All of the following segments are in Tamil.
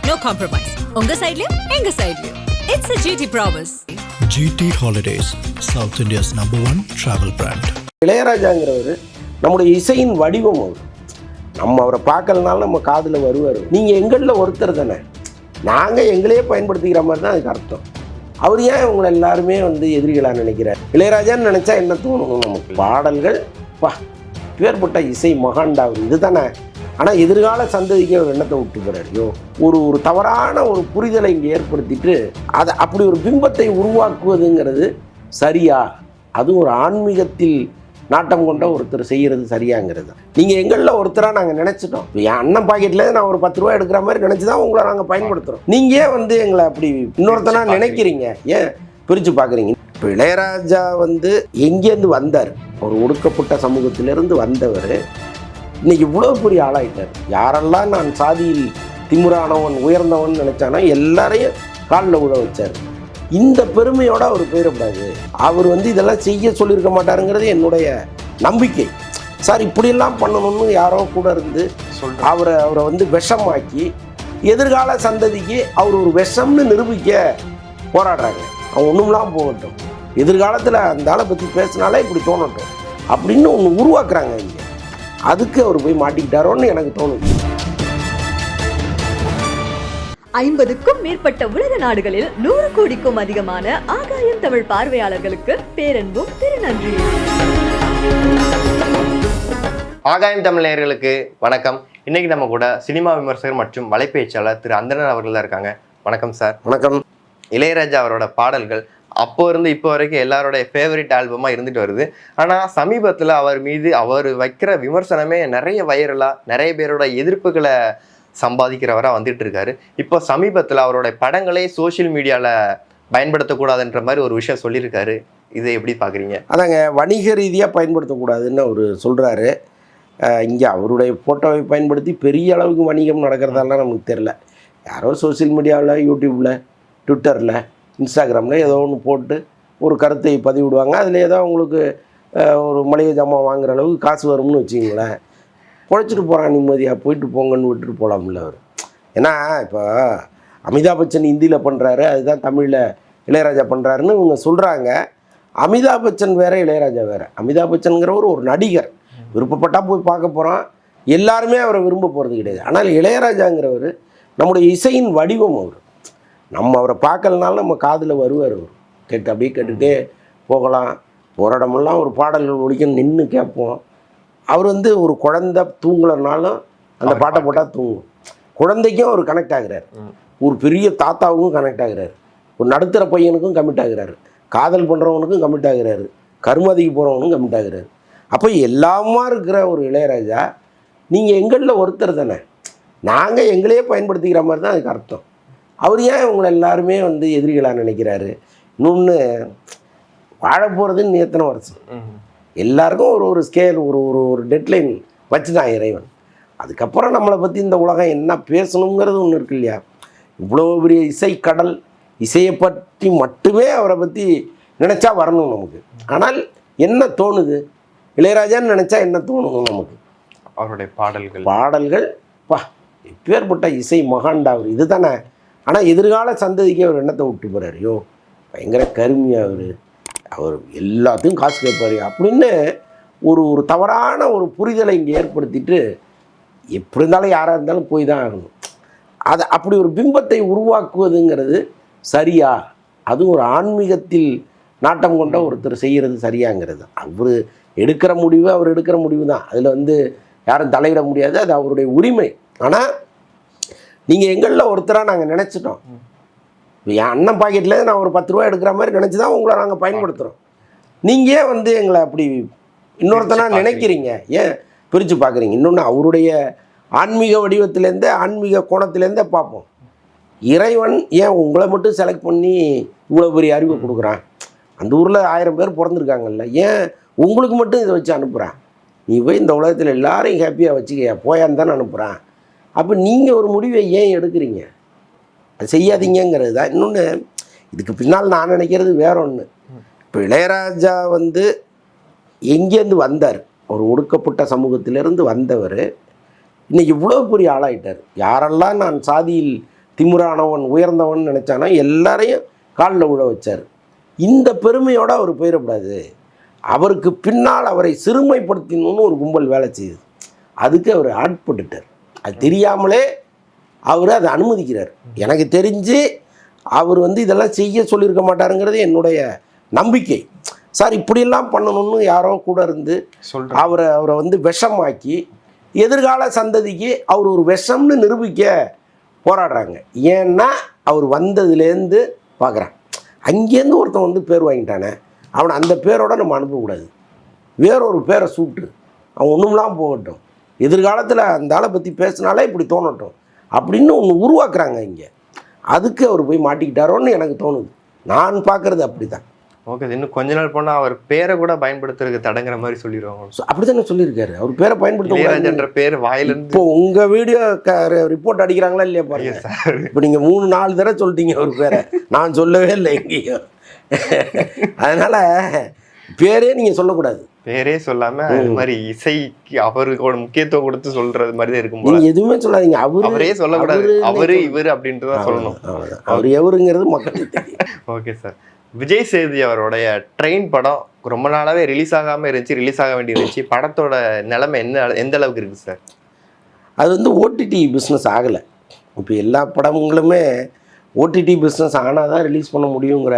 no compromise. உங்க சைடுலயும் எங்க சைடுலயும். It's a GT promise. GT Holidays, South India's #1 travel brand. இளையராஜாங்கிறவர் நம்முடைய இசையின் வடிவம் அவர். நம்ம அவரை பார்க்கலனாலும் நம்ம காதில் வருவார். நீங்கள் எங்களில் ஒருத்தர் தானே, நாங்கள் எங்களையே பயன்படுத்திக்கிற மாதிரி தான் அதுக்கு அர்த்தம். அவர் ஏன் உங்களை எல்லாருமே எதிரிகளாக நினைக்கிறார்? இளையராஜான்னு நினச்சா என்ன தோணும் நமக்கு? பாடல்கள் பேர்பட்ட இசை மகாண்டா அவர் இது தானே. ஆனால் எதிர்கால சந்ததிக்கு அவர் எண்ணத்தை விட்டு போகிறாரியோ, ஒரு தவறான ஒரு புரிதலை இங்கே ஏற்படுத்திட்டு அதை அப்படி ஒரு பிம்பத்தை உருவாக்குவதுங்கிறது சரியா? அது ஒரு ஆன்மீகத்தில் நாட்டம் கொண்ட ஒருத்தர் செய்கிறது சரியாங்கிறது. நீங்கள் எங்களில் ஒருத்தராக நாங்கள் நினச்சிட்டோம். என் அண்ணன் பாக்கெட்டில் நான் ஒரு 10 ரூபா எடுக்கிற மாதிரி நினச்சி தான் உங்களை நாங்கள் பயன்படுத்துகிறோம். நீங்கள் எங்களை அப்படி இன்னொருத்தனா நினைக்கிறீங்க, ஏன் பிரித்து பார்க்குறீங்க? இப்போ இளையராஜா எங்கேருந்து வந்தார்? ஒரு ஒடுக்கப்பட்ட சமூகத்திலிருந்து வந்தவர் இன்னைக்கு இவ்வளோ பெரிய ஆளாயிட்டார். யாரெல்லாம் நான் சாதியில் திமுறானவன் உயர்ந்தவன் நினைச்சானோ எல்லாரையும் காலில் விழ வச்சார். இந்த பெருமையோடு அவர் போயிடக்கூடாது. அவர் இதெல்லாம் செய்ய சொல்லியிருக்க மாட்டாருங்கிறது என்னுடைய நம்பிக்கை. சார் இப்படியெல்லாம் பண்ணணும்னு யாரோ கூட இருந்து அவரை விஷமாக்கி எதிர்கால சந்ததிக்கு அவர் ஒரு விஷம்னு நிரூபிக்க போராடுறாங்க. அவன் ஒன்றும்லாம் போகட்டும், எதிர்காலத்தில் அந்த ஆளை பற்றி பேசினாலே இப்படி தோணட்டும் அப்படின்னு ஒன்று உருவாக்குறாங்க. இங்கே அதுக்கு அவர் போய் மாட்டிக்கிட்டாரோன்னு எனக்கு தோணுது. 50க்கும் மேற்பட்ட உலக நாடுகளில் 100 கோடிக்கும் அதிகமான ஆகாயம் தமிழ் பார்வையாளர்களுக்கு பேரன்பும் திருநன்றி. ஆகாயம் தமிழ் நேயர்களுக்கு வணக்கம். இன்னைக்கு நம்ம கூட சினிமா விமர்சகர் மற்றும் வலைப்பேச்சாளர் திரு அந்தணன் அவர்கள் தான் இருக்காங்க. வணக்கம் சார். வணக்கம். இளையராஜா அவரோட பாடல்கள் அப்போ இருந்து இப்போ வரைக்கும் எல்லாரோடைய ஃபேவரட் ஆல்பமாக இருந்துட்டு வருது. ஆனால் சமீபத்தில் அவர் மீது அவர் வைக்கிற விமர்சனமே நிறைய வைரலாக நிறைய பேரோட எதிர்ப்புகளை சம்பாதிக்கிறவராக வந்துட்டு இருக்காரு. இப்போ சமீபத்தில் அவரோட படங்களே சோஷியல் மீடியாவில் பயன்படுத்தக்கூடாதுன்ற மாதிரி ஒரு விஷயம் சொல்லியிருக்காரு. இதை எப்படி பார்க்குறீங்க? அதாங்க, வணிக ரீதியாக பயன்படுத்தக்கூடாதுன்னு அவர் சொல்கிறாரு. இங்கே அவருடைய ஃபோட்டோவை பயன்படுத்தி பெரிய அளவுக்கு வணிகம் நடக்கிறதெல்லாம் நமக்கு தெரில. யாரோ சோஷியல் மீடியாவில், யூடியூப்பில், ட்விட்டரில், இன்ஸ்டாகிராமில் ஏதோ ஒன்று போட்டு ஒரு கருத்தை பதிவிடுவாங்க. அதில் ஏதோ அவங்களுக்கு ஒரு மளிகை ஜாமான் வாங்குகிற அளவுக்கு காசு வரும்னு வச்சுக்கிங்களேன். பொழைச்சிட்டு போகிறான், நிம்மதியாக போயிட்டு போங்கன்னு விட்டுட்டு போகலாம்ல அவர். ஏன்னா இப்போ அமிதாப் பச்சன் ஹிந்தியில் பண்ணுறாரு, அதுதான் தமிழில் இளையராஜா பண்ணுறாருன்னு இவங்க சொல்கிறாங்க. அமிதாப் பச்சன் வேறு, இளையராஜா வேறு. அமிதாப் பச்சனுங்கிறவர் ஒரு நடிகர், விருப்பப்பட்டால் போய் பார்க்க போகிறான். எல்லாருமே அவரை விரும்ப போகிறது கிடையாது. ஆனால் இளையராஜாங்கிறவர் நம்முடைய இசையின் வடிவம். அவர் நம்ம அவரை பார்க்கலனாலும் நம்ம காதில் வருவார். அவர் அப்படியே கேட்டுகிட்டே போகலாம். ஒரு இடமெல்லாம் ஒரு பாடல்கள் ஒழிக்கணும் நின்று கேட்போம். அவர் ஒரு குழந்தை தூங்கலைனாலும் அந்த பாட்டை போட்டால் தூங்கும். குழந்தைக்கும் அவர் கனெக்ட் ஆகிறார், ஒரு பெரிய தாத்தாவுக்கும் கனெக்ட் ஆகிறார், ஒரு நடுத்தர பையனுக்கும் கமிட் ஆகிறாரு, காதல் பண்ணுறவனுக்கும் கமிட் ஆகிறாரு, கருமதிக்கு போகிறவனுக்கும் கமிட் ஆகிறாரு. அப்போ எல்லாமா இருக்கிற ஒரு இளையராஜா நீங்கள் எங்களில் ஒருத்தர் தானே, நாங்கள் எங்களையே பயன்படுத்திக்கிற மாதிரி தான் அதுக்கு அர்த்தம். அவர் ஏன் உங்களை எல்லாருமே எதிரிகளாக நினைக்கிறாரு? இன்னொன்று, வாழ போகிறதுன்னு எத்தனை வருஷம்? எல்லாருக்கும் ஒரு ஸ்கேல், ஒரு டெட்லைன் வச்சு தான் இறைவன். அதுக்கப்புறம் நம்மளை பற்றி இந்த உலகம் என்ன பேசணுங்கிறது ஒன்று இருக்கு இல்லையா? இவ்வளோ பெரிய இசை கடல், இசையை பற்றி மட்டுமே அவரை பற்றி நினச்சா வரணும் நமக்கு. ஆனால் என்ன தோணுது? இளையராஜான்னு நினச்சா என்ன தோணும் நமக்கு? அவருடைய பாடல்கள் எப்பேற்பட்ட இசை மகாண்டா அவர் இது தானே. ஆனால் எதிர்கால சந்ததிக்கு அவர் எண்ணத்தை விட்டு போகிறாரியோ, பயங்கர கருமையாக அவர் எல்லாத்தையும் காசு கேட்பார் அப்படின்னு ஒரு தவறான ஒரு புரிதலை இங்கே ஏற்படுத்திட்டு எப்படி இருந்தாலும் யாராக இருந்தாலும் போய் தான் ஆகணும். அதை அப்படி ஒரு பிம்பத்தை உருவாக்குவதுங்கிறது சரியா? அது ஒரு ஆன்மீகத்தில் நாட்டம் கொண்ட ஒருத்தர் செய்கிறது சரியாங்கிறது. அவர் எடுக்கிற முடிவு தான். அதில் யாரும் தலையிட முடியாது, அது அவருடைய உரிமை. ஆனால் நீங்கள் எங்களில் ஒருத்தராக நாங்கள் நினச்சிட்டோம். என் அண்ணன் பாக்கெட்டில் நான் ஒரு 10 ரூபா எடுக்கிற மாதிரி நினச்சி தான் உங்களை நாங்கள் பயன்படுத்துகிறோம். நீங்கள் எங்களை அப்படி இன்னொருத்தனா நினைக்கிறீங்க, ஏன் பிரித்து பார்க்குறீங்க? இன்னொன்று, அவருடைய ஆன்மீக வடிவத்திலேருந்தே, ஆன்மீக கோணத்திலேருந்தே பார்ப்போம். இறைவன் ஏன் உங்களை மட்டும் செலக்ட் பண்ணி இவ்வளோ பெரிய அறிவை கொடுக்குறான்? அந்த ஊரில் 1000 பேர் பிறந்திருக்காங்கல்ல, ஏன் உங்களுக்கு மட்டும் இதை வச்சு அனுப்புகிறான்? நீ போய் இந்த உலகத்தில் எல்லாரையும் ஹாப்பியாக வச்சுக்கையா போயான்னு தானே அனுப்புகிறான். அப்போ நீங்கள் ஒரு முடிவை ஏன் எடுக்கிறீங்க? அது செய்யாதீங்கிறது தான். இன்னொன்று, இதுக்கு பின்னால் நான் நினைக்கிறது வேற ஒன்று. இப்போ இளையராஜா எங்கேருந்து வந்தார்? ஒரு ஒடுக்கப்பட்ட சமூகத்திலிருந்து வந்தவர் இன்னைக்கு இவ்வளோ பெரிய ஆளாயிட்டார். யாரெல்லாம் நான் சாதியில் திமிரானவன் உயர்ந்தவன் நினச்சானா எல்லாரையும் காலில் விழ வச்சார். இந்த பெருமையோடு அவர் போயிடக்கூடாது. அவருக்கு பின்னால் அவரை சிறுமைப்படுத்தணும்னு ஒரு கும்பல் வேலை செய்யுது. அதுக்கு அவர் ஆட்பட்டுட்டார். அது தெரியாமலே அவர் அதை அனுமதிக்கிறார். எனக்கு தெரிஞ்சு அவர் இதெல்லாம் செய்ய சொல்லியிருக்க மாட்டாருங்கிறது என்னுடைய நம்பிக்கை. சார் இப்படியெல்லாம் பண்ணணும்னு யாரோ கூட இருந்து அவரை விஷமாக்கி எதிர்கால சந்ததிக்கு அவர் ஒரு விஷம்னு நிரூபிக்க போராடுறாங்க. ஏன்னா அவர் வந்ததுலேருந்து பார்க்குறான், அங்கேருந்து ஒருத்தன் பேர் வாங்கிட்டானே, அவனை அந்த பேரோட நம்ம அனுப்பக்கூடாது, வேறொரு பேரை சூட்டு அவன் ஒன்றும்லாம் போகட்டும், எதிர்காலத்தில் அந்த ஆளை பற்றி பேசினாலே இப்படி தோணட்டும் அப்படின்னு ஒன்று உருவாக்குறாங்க இங்கே. அதுக்கு அவர் போய் மாட்டிக்கிட்டாரோன்னு எனக்கு தோணுது. நான் பார்க்குறது அப்படி தான். ஓகே, இன்னும் கொஞ்ச நாள் போனால் அவர் பேரை கூட பயன்படுத்துறதுக்கு தடங்குற மாதிரி சொல்லிடுவாங்க. அப்படி தானே சொல்லியிருக்காரு. அவர் பேரை பயன்படுத்த பேர் வாயிலிருந்து. இப்போ உங்கள் வீடியோ ரிப்போர்ட் அடிக்கிறாங்களா இல்லையா பாருங்க சார். இப்போ நீங்கள் 3-4 தடவை சொல்லிட்டீங்க அவர் பேரை, நான் சொல்லவே இல்லை எங்கேயும். அதனால் பேரே நீங்கள் சொல்லக்கூடாது. பேரே சொல்லாம அது மாதிரி இசைக்கு அவருக்கு முக்கியத்துவம் கொடுத்து சொல்றது மாதிரி தான் இருக்கும். நீங்க எதுவுமே சொல்லாதீங்க. அவரே சொல்லக்கூடாது, அவரு இவரு அப்படின்றத சொல்லணும். அவர் எவருங்கிறது மக்களுக்கு தெரியும். ஓகே சார், விஜய் சேதுபதி அவருடைய ட்ரெயின் படம் ரொம்ப நாளாவே ரிலீஸ் ஆகாம இருந்துச்சு, ரிலீஸ் ஆக வேண்டி இருந்துச்சு. படத்தோட நிலைமை எந்த அளவுக்கு இருக்கு சார்? அது ஓடிடி பிஸ்னஸ் ஆகலை. இப்போ எல்லா படங்களுமே ஓடிடி பிஸ்னஸ் ஆனால் தான் ரிலீஸ் பண்ண முடியுங்கிற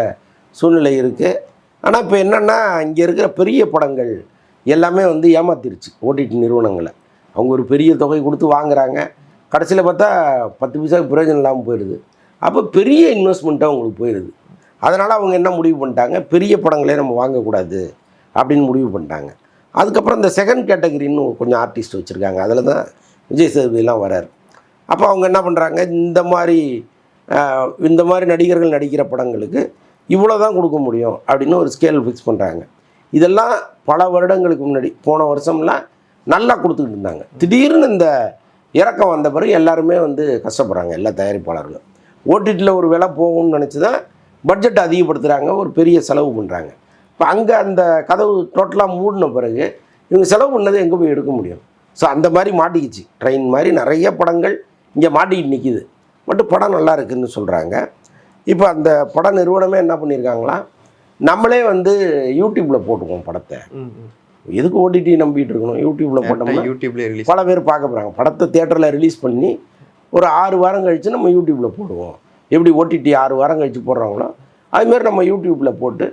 சூழ்நிலை இருக்குது. ஆனால் இப்போ என்னென்னா இங்கே இருக்கிற பெரிய படங்கள் எல்லாமே ஏமாத்திருச்சு ஓடிடி நிறுவனங்களை. அவங்க ஒரு பெரிய தொகை கொடுத்து வாங்குறாங்க, கடைசியில் பார்த்தா 10 பைசாவுக்கு பிரயோஜனம் இல்லாமல் போயிடுது. அப்போ பெரிய இன்வெஸ்ட்மெண்ட்டாக அவங்களுக்கு போயிடுது. அதனால் அவங்க என்ன முடிவு பண்ணிட்டாங்க, பெரிய படங்களே நம்ம வாங்கக்கூடாது அப்படின்னு முடிவு பண்ணிட்டாங்க. அதுக்கப்புறம் இந்த செகண்ட் கேட்டகரின்னு கொஞ்சம் ஆர்டிஸ்ட் வச்சுருக்காங்க, அதில் தான் விஜய் சேதுபதிலாம் வராரு. அப்போ அவங்க என்ன பண்ணுறாங்க, இந்த மாதிரி நடிகர்கள் நடிக்கிற படங்களுக்கு இவ்வளோ தான் கொடுக்க முடியும் அப்படின்னு ஒரு ஸ்கேல் ஃபிக்ஸ் பண்ணுறாங்க. இதெல்லாம் பல வருடங்களுக்கு முன்னாடி, போன வருஷம்லாம் நல்லா கொடுத்துக்கிட்டு இருந்தாங்க. திடீர்னு இந்த இறக்கம் வந்த பிறகு எல்லாருமே கஷ்டப்படுறாங்க. எல்லா தயாரிப்பாளர்களும் ஓடிடியில் ஒரு விலை போகும்னு நினச்சி தான் பட்ஜெட் அதிகப்படுத்துகிறாங்க, ஒரு பெரிய செலவு பண்ணுறாங்க. இப்போ அங்கே அந்த கதவு டோட்டலாக மூடின பிறகு இவங்க செலவு பண்ணதை எங்கே போய் எடுக்க முடியும்? ஸோ அந்த மாதிரி மாட்டிக்கிச்சு. ட்ரெயின் மாதிரி நிறைய படங்கள் இங்கே மாட்டிக்கிட்டு நிற்கிது. மட்டும் படம் நல்லா இருக்குதுன்னு சொல்கிறாங்க. இப்போ அந்த பட நிறுவனமே என்ன பண்ணியிருக்காங்களா, நம்மளே யூடியூப்பில் போட்டுக்குவோம் படத்தை. எதுக்கு ஓடிடி நம்பிட்டு இருக்கணும்? யூடியூப்பில் போட்டோம்னா யூடியூப்லேயே பல பேர் பார்க்க போகிறாங்க. படத்தை தியேட்டரில் ரிலீஸ் பண்ணி ஒரு 6 வாரம் கழித்து நம்ம யூடியூப்பில் போடுவோம். எப்படி ஓடிடி 6 வாரம் கழித்து போடுறாங்களோ அதுமாரி நம்ம யூடியூப்பில் போட்டு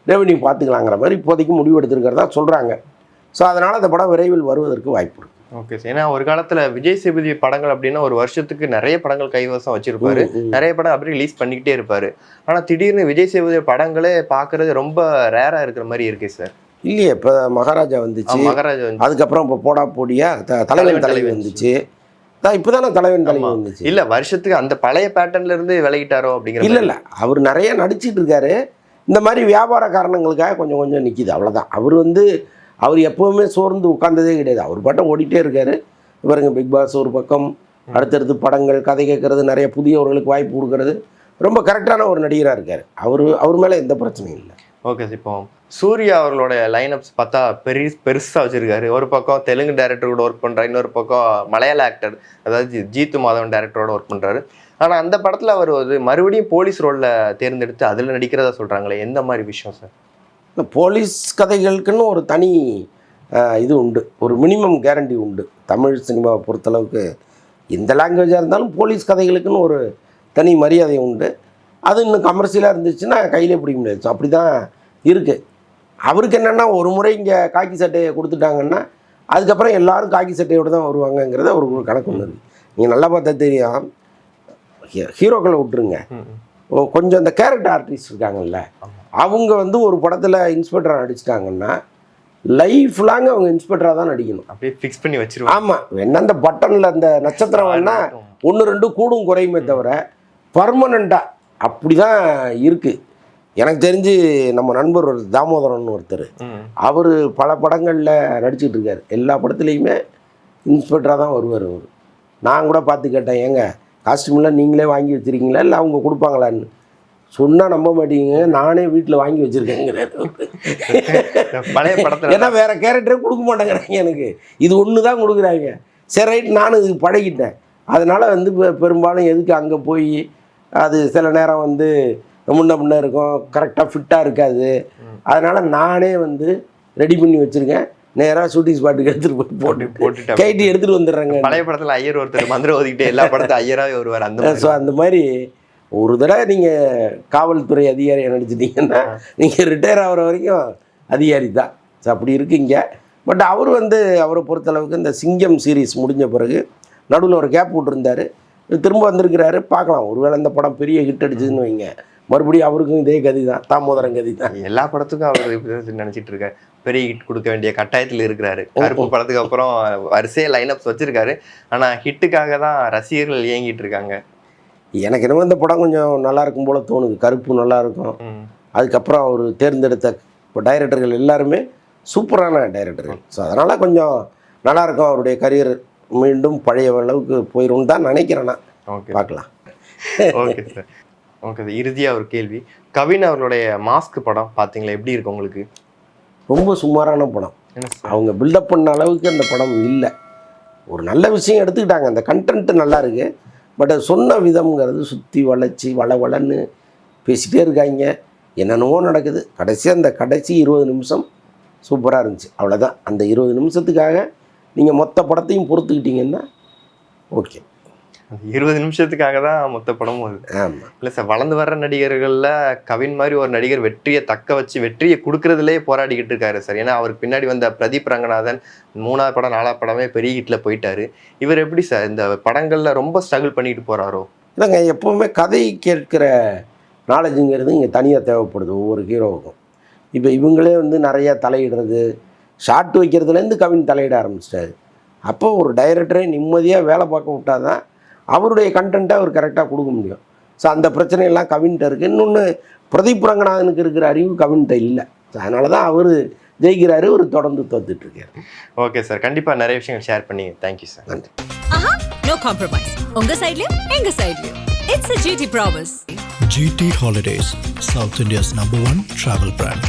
ரெவன்யூ பார்த்துக்கலாங்கிற மாதிரி இப்போதைக்கு முடிவு எடுத்துருக்கிறதா சொல்கிறாங்க. ஸோ அதனால் அந்த படம் விரைவில் வருவதற்கு வாய்ப்பு இருக்குது. ஓகே சார், ஏன்னா ஒரு காலத்தில் விஜய் சேதுபதி படங்கள் அப்படின்னா ஒரு வருஷத்துக்கு நிறைய படங்கள் கைவசம் வச்சிருப்பாரு, நிறைய படம் அப்படியே ரிலீஸ் பண்ணிக்கிட்டே இருப்பாரு. ஆனால் திடீர்னு விஜய் சேதுபதி படங்களே பார்க்கறது ரொம்ப ரேராக இருக்கிற மாதிரி இருக்கு சார். இல்லையே, இப்போ மகாராஜா வந்துச்சு, அதுக்கப்புறம் இப்போ போடா போடியா தலைவன் வந்துச்சு, இப்போ தானே தலைவன் வந்துச்சு. இல்லை, வருஷத்துக்கு அந்த பழைய பேட்டர்ன்ல இருந்து விலகிட்டாரோ அப்படிங்கிற. இல்லை, அவர் நிறைய நடிச்சிட்டு இருக்காரு. இந்த மாதிரி வியாபார காரணங்களுக்காக கொஞ்சம் கொஞ்சம் நிற்கிது, அவ்வளோதான். அவர் எப்போவுமே சோர்ந்து உட்கார்ந்ததே கிடையாது. அவர் பாட்டம் ஓடிட்டே இருக்காரு. பாருங்க, பிக் பாஸ் ஒரு பக்கம், அடுத்தடுத்து படங்கள், கதை கேட்கறது, நிறைய புதியவர்களுக்கு வாய்ப்பு கொடுக்கறது, ரொம்ப கரெக்டான ஒரு நடிகராக இருக்கார். அவர் மேலே எந்த பிரச்சனையும் இல்லை. ஓகே சார், இப்போ சூர்யா அவர்களோட லைனப்ஸ் பார்த்தா பெருசாக வச்சுருக்காரு. ஒரு பக்கம் தெலுங்கு டைரக்டர் கூட ஒர்க் பண்ணுறாரு, இன்னொரு பக்கம் மலையாள ஆக்டர் அதாவது ஜீத்து மாதவன் டைரக்டரோட ஒர்க் பண்ணுறாரு. ஆனால் அந்த படத்தில் அவர் மறுபடியும் போலீஸ் ரோலில் தேர்ந்தெடுத்து அதில் நடிக்கிறதா சொல்கிறாங்களே, எந்த மாதிரி விஷயம் சார்? இந்த போலீஸ் கதைகளுக்குன்னு ஒரு தனி இது உண்டு, ஒரு மினிமம் கேரண்டி உண்டு. தமிழ் சினிமாவை பொறுத்தளவுக்கு எந்த லாங்குவேஜாக இருந்தாலும் போலீஸ் கதைகளுக்குன்னு ஒரு தனி மரியாதை உண்டு. அது இன்னும் கமர்ஷியலாக இருந்துச்சுன்னா கையிலே பிடிக்க முடியாது. அப்படி தான் இருக்குது. அவருக்கு என்னென்னா, ஒரு முறை இங்கே காக்கி சட்டையை கொடுத்துட்டாங்கன்னா அதுக்கப்புறம் எல்லோரும் காக்கி சட்டையோடு தான் வருவாங்கங்கிறது அவருக்கு ஒரு கணக்கு ஒன்று இருக்குது. நீங்கள் நல்லா பார்த்தா தெரியும், ஹீரோக்களை விட்டுருங்க, கொஞ்சம் இந்த கேரக்டர் ஆர்டிஸ்ட் இருக்காங்கல்ல, அவங்க ஒரு படத்தில் இன்ஸ்பெக்டராக நடிச்சிட்டாங்கன்னா லைஃப் லாங் அவங்க இன்ஸ்பெக்டராக தான் நடிக்கணும். அப்படியே ஃபிக்ஸ் பண்ணி வச்சிருவாங்க. ஆமாம், என்ன அந்த பட்டனில் அந்த நட்சத்திரம் வேணால் 1-2 கூடும் குறையுமே தவிர பர்மனண்ட்டாக அப்படி தான் இருக்குது. எனக்கு தெரிஞ்சு நம்ம நண்பர் ஒரு தாமோதரன் ஒருத்தர், அவர் பல படங்களில் நடிச்சிட்டு இருக்கார். எல்லா படத்துலேயுமே இன்ஸ்பெக்டராக தான் வருவார். அவர் நான் கூட பார்த்து கேட்டேன், ஏங்க காஸ்டியூம்லாம் நீங்களே வாங்கி வச்சுருக்கீங்களா இல்லை அவங்க கொடுப்பாங்களான்னு. சொன்னால் நம்ப மாட்டீங்க, நானே வீட்டில் வாங்கி வச்சுருக்கேங்கிறாரு. பழைய படத்தில் ஏன்னா வேறு கேரக்டரே கொடுக்க மாட்டேங்கிறாங்க, எனக்கு இது ஒன்று தான் கொடுக்குறாங்க. சரி ரைட், நானும் இதுக்கு பழகிட்டேன். அதனால் வந்து பெரும்பாலும் எதுக்கு அங்கே போய் அது சில நேரம் வந்து முன்ன இருக்கும், கரெக்டாக ஃபிட்டாக இருக்காது. அதனால் நானே வந்து ரெடி பண்ணி வச்சுருக்கேன், நேராக ஷூட்டிங் ஸ்பாட்டுக்கு எடுத்துகிட்டு போய் போட்டுட்டு கைட்டி எடுத்துகிட்டு வந்துடுறேங்க. பழைய படத்தில் ஐயர் ஒருத்தர் மந்திரம் ஓதிக்கிட்டு எல்லா படத்தையும் ஐயராகவே வருவார். அந்த ஸோ அந்த மாதிரி ஒரு தடவை நீங்கள் காவல்துறை அதிகாரியை நினச்சிட்டிங்கன்னா நீங்கள் ரிட்டையர் ஆகிற வரைக்கும் அதிகாரி தான். ஸோ அப்படி இருக்குங்க. பட் அவர் வந்து அவரை பொறுத்தளவுக்கு இந்த சிங்கம் சீரீஸ் முடிஞ்ச பிறகு நடுவில் ஒரு கேப் விட்டுருந்தார், திரும்ப வந்திருக்கிறாரு. பார்க்கலாம், ஒருவேளை இந்த படம் பெரிய ஹிட் அடிச்சதுன்னு வைங்க, மறுபடியும் அவருக்கும் இதே கதி தான், தாமோதரம் கதி தான். எல்லா படத்துக்கும் அவர் நினைச்சிட்டு இருக்காரு, பெரிய ஹிட் கொடுக்க வேண்டிய கட்டாயத்தில் இருக்கிறாரு. கருப்பு படத்துக்கு அப்புறம் வரிசையே லைனப்ஸ் வச்சிருக்காரு. ஆனால் ஹிட்டுக்காக தான் ரசிகர்கள் இயங்கிட்டு இருக்காங்க. எனக்கு என்னமோ இந்த படம் கொஞ்சம் நல்லா இருக்கும் போல தோணுது. கருப்பு நல்லா இருக்கும். அதுக்கப்புறம் அவர் தேர்ந்தெடுத்த டைரக்டர்கள் எல்லாருமே சூப்பரான டைரக்டர்கள். ஸோ அதனால் கொஞ்சம் நல்லாயிருக்கும். அவருடைய கரியர் மீண்டும் பழைய அளவுக்கு போயிடும் தான் நினைக்கிறேன் நான். ஓகே, பார்க்கலாம். Okay sir. ஓகே சார், இறுதியாக ஒரு கேள்வி. கவின் அவர்களுடைய மாஸ்க் படம் பார்த்தீங்களா, எப்படி இருக்கு உங்களுக்கு? ரொம்ப சுமாரான படம். அவங்க பில்டப் பண்ண அளவுக்கு அந்த படம் இல்லை. ஒரு நல்ல விஷயம் எடுத்துக்கிட்டாங்க, அந்த கண்டென்ட்டு நல்லா இருக்குது. பட் அது சொன்ன விதம்ங்கிறது சுற்றி வளைச்சி வளன்னு பேசிகிட்டே இருக்காங்க, என்னென்னவோ நடக்குது. அந்த கடைசி 20 நிமிஷம் சூப்பராக இருந்துச்சு, அவ்வளோதான். அந்த 20 நிமிஷத்துக்காக நீங்கள் மொத்த படத்தையும் பொறுத்துக்கிட்டீங்கன்னா ஓகே. 20 நிமிஷத்துக்காக தான் மொத்த படமும் அது. ஆமாம். இல்லை சார், வளர்ந்து வர்ற நடிகர்களில் கவின் மாதிரி ஒரு நடிகர் வெற்றியை தக்க வச்சு வெற்றியை கொடுக்கறதுலே போராடிக்கிட்டு இருக்காரு சார். ஏன்னா அவருக்கு பின்னாடி வந்த பிரதீப் ரங்கநாதன் 3ஆவது படம் 4ஆவது படமே பெரிய ஹிட்டில் போயிட்டாரு. இவர் எப்படி சார் இந்த படங்களில் ரொம்ப ஸ்ட்ரகிள் பண்ணிட்டு போகிறாரோ? இல்லைங்க, எப்போவுமே கதை கேட்குற நாலேஜுங்கிறது இங்கே தனியாக தேவைப்படுது ஒவ்வொரு ஹீரோவுக்கும். இப்போ இவங்களே வந்து நிறையா தலையிடுறது, ஷார்ட் வைக்கிறதுலேருந்து கவின் தலையிட ஆரம்பிச்சிட்டாரு. அப்போ ஒரு டைரக்டரே நிம்மதியாக வேலை பார்க்க விட்டால் தான் அவருடைய கண்டென்ட்டை அவர் கரெக்டாக கொடுக்க முடியும். ஸோ அந்த பிரச்சனையெல்லாம் கவின்கிட்ட இருக்குது. இன்னொன்று, பிரதீப் ரங்கநாதனுக்கு இருக்கிற அறிவு கவின்கிட்ட இல்லை. ஸோ அதனால தான் அவர் ஜெயிக்கிறாரு, அவர் தொடர்ந்து தோத்துட்ருக்காரு. ஓகே சார், கண்டிப்பாக நிறைய விஷயங்கள் ஷேர் பண்ணி தேங்க்யூ சார். நன்றி. No compromise. உங்க சைட்லயும் எங்க சைட்லயும். It's a GT promise. GT Holidays, South India's #1 travel brand.